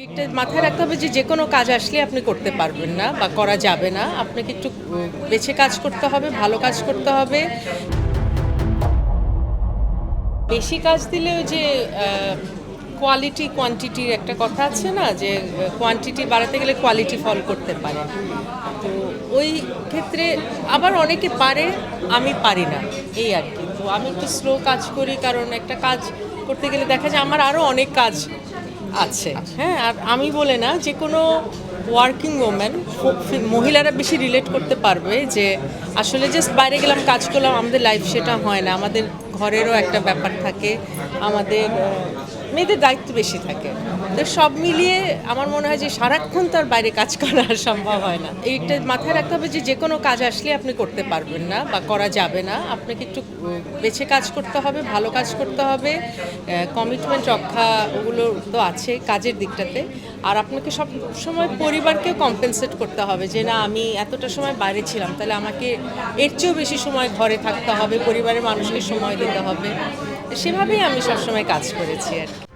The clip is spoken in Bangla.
এটা মাথায় রাখতে হবে যে যেকোনো কাজ আসলে আপনি করতে পারবেন না বা করা যাবে না। আপনাকে একটু বেছে কাজ করতে হবে, ভালো কাজ করতে হবে। বেশি কাজ দিলে ওই যে কোয়ালিটি কোয়ান্টিটির একটা কথা আছে না, যে কোয়ান্টিটি বাড়াতে গেলে কোয়ালিটি ফল করতে পারে। তো ওই ক্ষেত্রে আবার অনেকে পারে, আমি পারি না, এই আর কি। তো আমি একটু স্লো কাজ করি, কারণ একটা কাজ করতে গেলে দেখা যায় আমার আরও অনেক কাজ আছে। হ্যাঁ, আর আমি বলে না, যে কোনো ওয়ার্কিং ওম্যান, মহিলারা বেশি রিলেট করতে পারবে যে আসলে জাস্ট বাইরে গেলাম, কাজ করলাম, আমাদের লাইফ সেটা হয় না। আমাদের ঘরেরও একটা ব্যাপার থাকে, আমাদের মেয়েদের দায়িত্ব বেশি থাকে। তো সব মিলিয়ে আমার মনে হয় যে সারাক্ষণ তার বাইরে কাজ করা সম্ভব হয় না। এইটা মাথায় রাখতে হবে যে যেকোনো কাজ আসলে আপনি করতে পারবেন না বা করা যাবে না। আপনাকে একটু বেছে কাজ করতে হবে, ভালো কাজ করতে হবে, কমিটমেন্ট রক্ষা, ওগুলো তো আছে কাজের দিকটাতে। আর আপনাকে সব সময় পরিবারকেও কম্পেনসেট করতে হবে যে না, আমি এতটা সময় বাইরে ছিলাম, তাহলে আমাকে এর চেয়েও বেশি সময় ঘরে থাকতে হবে, পরিবারের মানুষকে সময় দিতে হবে। সেভাবেই আমি সবসময় কাজ করেছি আর কি।